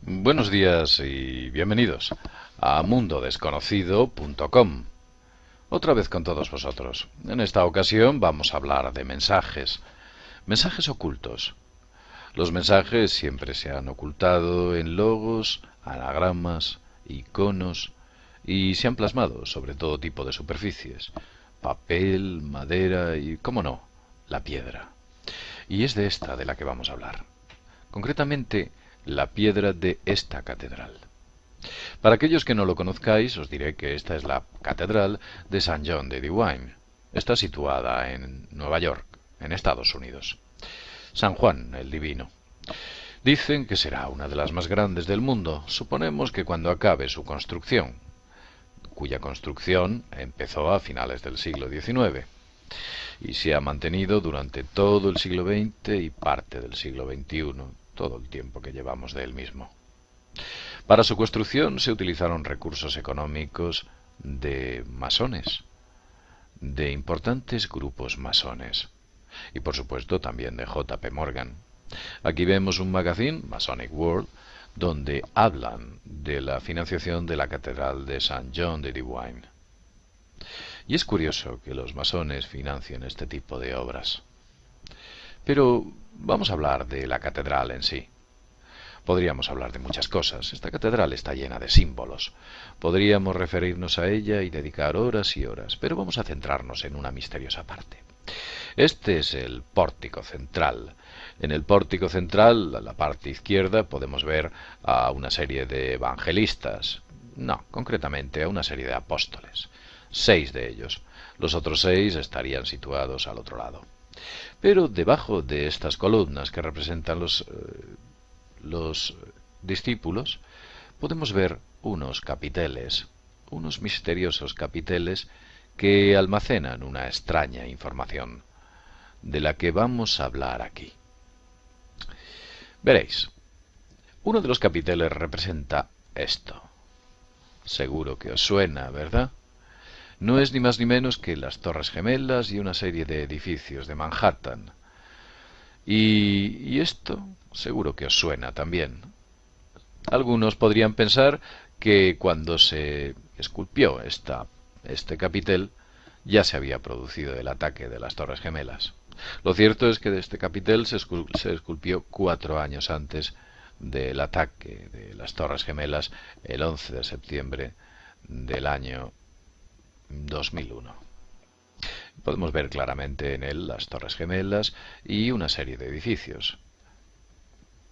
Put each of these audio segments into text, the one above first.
Buenos días y bienvenidos a mundodesconocido.com. Otra vez con todos vosotros. En esta ocasión vamos a hablar de mensajes. Mensajes ocultos. Los mensajes siempre se han ocultado en logos, anagramas, iconos y se han plasmado sobre todo tipo de superficies. Papel, madera y, cómo no, la piedra. Y es de esta de la que vamos a hablar. Concretamente, la piedra de esta catedral. Para aquellos que no lo conozcáis, os diré que esta es la catedral de St. John de Dewine. Está situada en Nueva York, en Estados Unidos. San Juan el Divino. Dicen que será una de las más grandes del mundo. Suponemos que cuando acabe su construcción, cuya construcción empezó a finales del siglo XIX y se ha mantenido durante todo el siglo XX y parte del siglo XXI, todo el tiempo que llevamos de él mismo. Para su construcción se utilizaron recursos económicos de masones, de importantes grupos masones, y por supuesto también de J. P. Morgan. Aquí vemos un magazine, Masonic World, donde hablan de la financiación de la Catedral de St. John de Dewine. Y es curioso que los masones financien este tipo de obras. Pero vamos a hablar de la catedral en sí. Podríamos hablar de muchas cosas. Esta catedral está llena de símbolos. Podríamos referirnos a ella y dedicar horas y horas, pero vamos a centrarnos en una misteriosa parte. Este es el pórtico central. En el pórtico central, a la parte izquierda, podemos ver a una serie de evangelistas. No, concretamente a una serie de apóstoles. 6 de ellos. Los otros 6 estarían situados al otro lado. Pero debajo de estas columnas que representan los discípulos, podemos ver unos capiteles, unos misteriosos capiteles que almacenan una extraña información, de la que vamos a hablar aquí. Veréis, uno de los capiteles representa esto. Seguro que os suena, ¿verdad? No es ni más ni menos que las Torres Gemelas y una serie de edificios de Manhattan. Y esto seguro que os suena también. Algunos podrían pensar que cuando se esculpió este capitel ya se había producido el ataque de las Torres Gemelas. Lo cierto es que este capitel se esculpió 4 años antes del ataque de las Torres Gemelas, el 11 de septiembre del año 2001. Podemos ver claramente en él las Torres Gemelas y una serie de edificios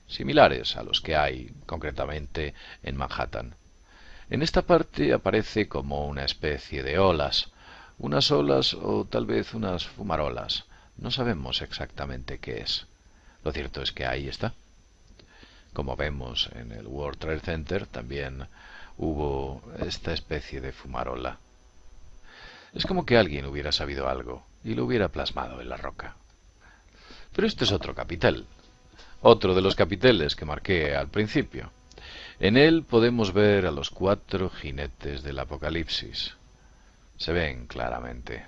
similares a los que hay concretamente en Manhattan. En esta parte aparece como una especie de olas, unas olas o tal vez unas fumarolas. No sabemos exactamente qué es. Lo cierto es que ahí está. Como vemos en el World Trade Center también hubo esta especie de fumarola. Es como que alguien hubiera sabido algo y lo hubiera plasmado en la roca. Pero este es otro capitel, otro de los capiteles que marqué al principio. En él podemos ver a los 4 jinetes del Apocalipsis. Se ven claramente,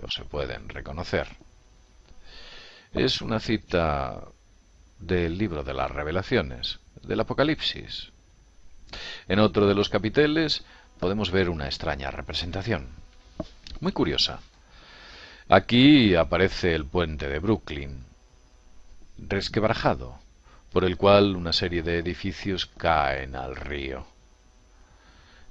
o se pueden reconocer. Es una cita del libro de las Revelaciones, del Apocalipsis. En otro de los capiteles podemos ver una extraña representación, muy curiosa. Aquí aparece el puente de Brooklyn, resquebrajado, por el cual una serie de edificios caen al río.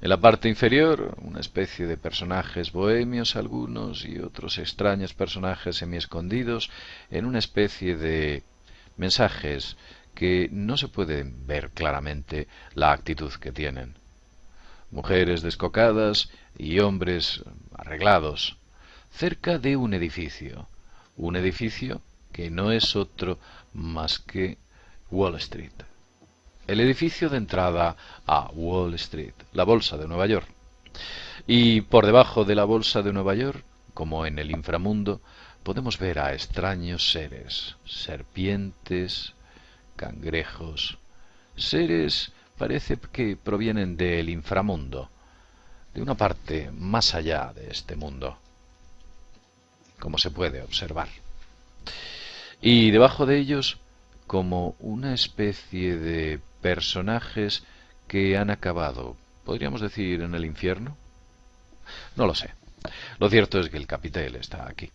En la parte inferior, una especie de personajes bohemios algunos y otros extraños personajes semiescondidos en una especie de mensajes que no se pueden ver claramente la actitud que tienen. Mujeres descocadas y hombres arreglados, cerca de un edificio que no es otro más que Wall Street. El edificio de entrada a Wall Street, la Bolsa de Nueva York. Y por debajo de la Bolsa de Nueva York, como en el inframundo, podemos ver a extraños seres, serpientes, cangrejos, seres parece que provienen del inframundo, de una parte más allá de este mundo, como se puede observar. Y debajo de ellos, como una especie de personajes que han acabado, podríamos decir, en el infierno. No lo sé. Lo cierto es que el capitel está aquí.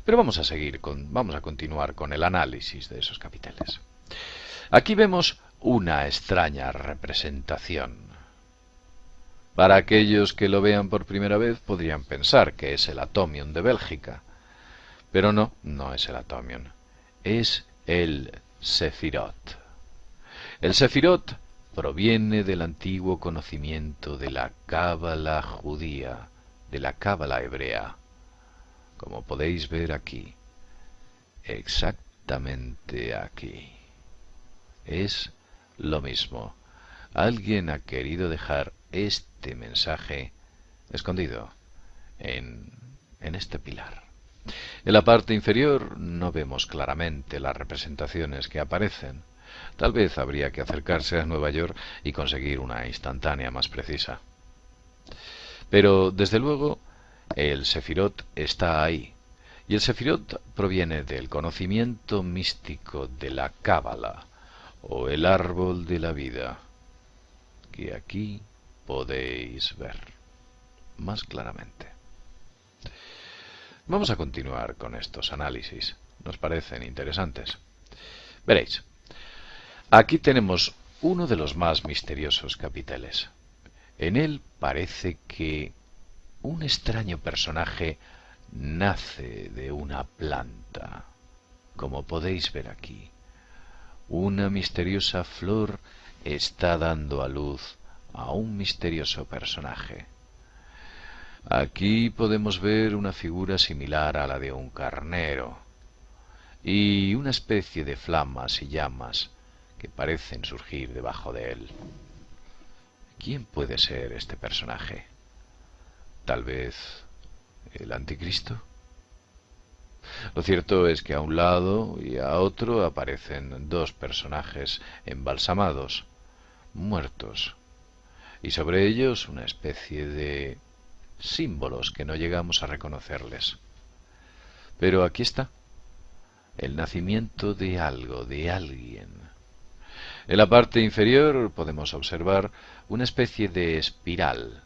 Pero vamos a continuar con el análisis de esos capiteles. Aquí vemos una extraña representación. Para aquellos que lo vean por primera vez podrían pensar que es el Atomium de Bélgica, pero no, no es el Atomium, es el Sefirot. El Sefirot proviene del antiguo conocimiento de la cábala judía, de la cábala hebrea, como podéis ver aquí, exactamente aquí. Es lo mismo. Alguien ha querido dejar este mensaje escondido en este pilar. En la parte inferior no vemos claramente las representaciones que aparecen. Tal vez habría que acercarse a Nueva York y conseguir una instantánea más precisa. Pero, desde luego, el Sefirot está ahí. Y el Sefirot proviene del conocimiento místico de la Cábala, o el árbol de la vida, que aquí podéis ver más claramente. Vamos a continuar con estos análisis. Nos parecen interesantes. Veréis, aquí tenemos uno de los más misteriosos capiteles. En él parece que un extraño personaje nace de una planta, como podéis ver aquí. Una misteriosa flor está dando a luz a un misterioso personaje. Aquí podemos ver una figura similar a la de un carnero y una especie de flamas y llamas que parecen surgir debajo de él. ¿Quién puede ser este personaje? ¿Tal vez el anticristo? Lo cierto es que a un lado y a otro aparecen dos personajes embalsamados, muertos, y sobre ellos una especie de símbolos que no llegamos a reconocerles. Pero aquí está, el nacimiento de algo, de alguien. En la parte inferior podemos observar una especie de espiral,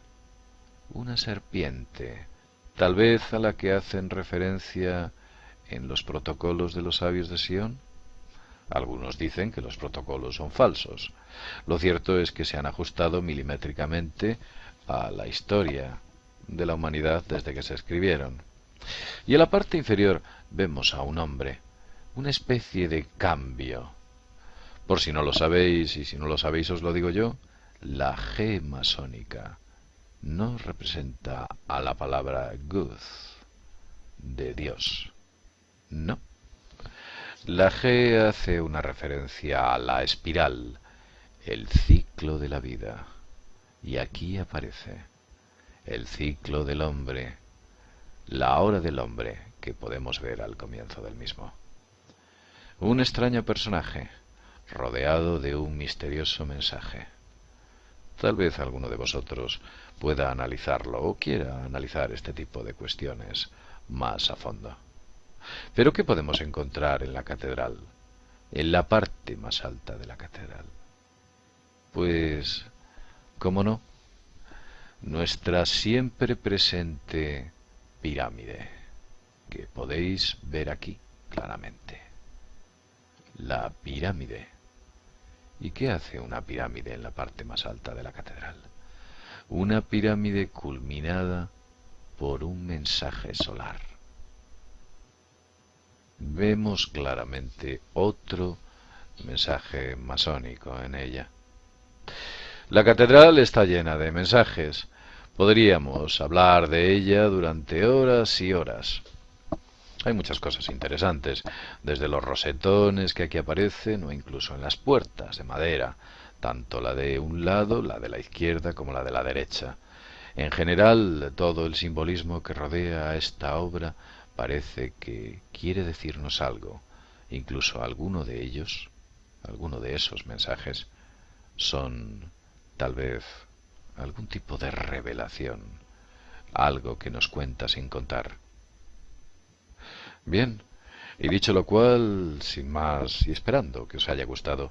una serpiente, tal vez a la que hacen referencia en los protocolos de los sabios de Sion. Algunos dicen que los protocolos son falsos. Lo cierto es que se han ajustado milimétricamente a la historia de la humanidad desde que se escribieron. Y en la parte inferior vemos a un hombre, una especie de cambio. Por si no lo sabéis, y si no lo sabéis os lo digo yo, la G masónica no representa a la palabra God, de Dios. No. La G hace una referencia a la espiral, el ciclo de la vida. Y aquí aparece el ciclo del hombre, la hora del hombre que podemos ver al comienzo del mismo. Un extraño personaje, rodeado de un misterioso mensaje. Tal vez alguno de vosotros pueda analizarlo o quiera analizar este tipo de cuestiones más a fondo. Pero ¿qué podemos encontrar en la catedral? En la parte más alta de la catedral. Pues, ¿cómo no? Nuestra siempre presente pirámide, que podéis ver aquí claramente. La pirámide. ¿Y qué hace una pirámide en la parte más alta de la catedral? Una pirámide culminada por un mensaje solar. Vemos claramente otro mensaje masónico en ella. La catedral está llena de mensajes. Podríamos hablar de ella durante horas y horas. Hay muchas cosas interesantes, desde los rosetones que aquí aparecen o incluso en las puertas de madera, tanto la de un lado, la de la izquierda, como la de la derecha. En general, todo el simbolismo que rodea a esta obra parece que quiere decirnos algo. Incluso alguno de ellos, alguno de esos mensajes, son tal vez algún tipo de revelación, algo que nos cuenta sin contar. Bien, Y dicho lo cual, sin más y esperando que os haya gustado,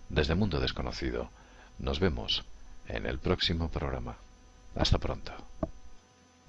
desde Mundo Desconocido, nos vemos en el próximo programa. Hasta pronto.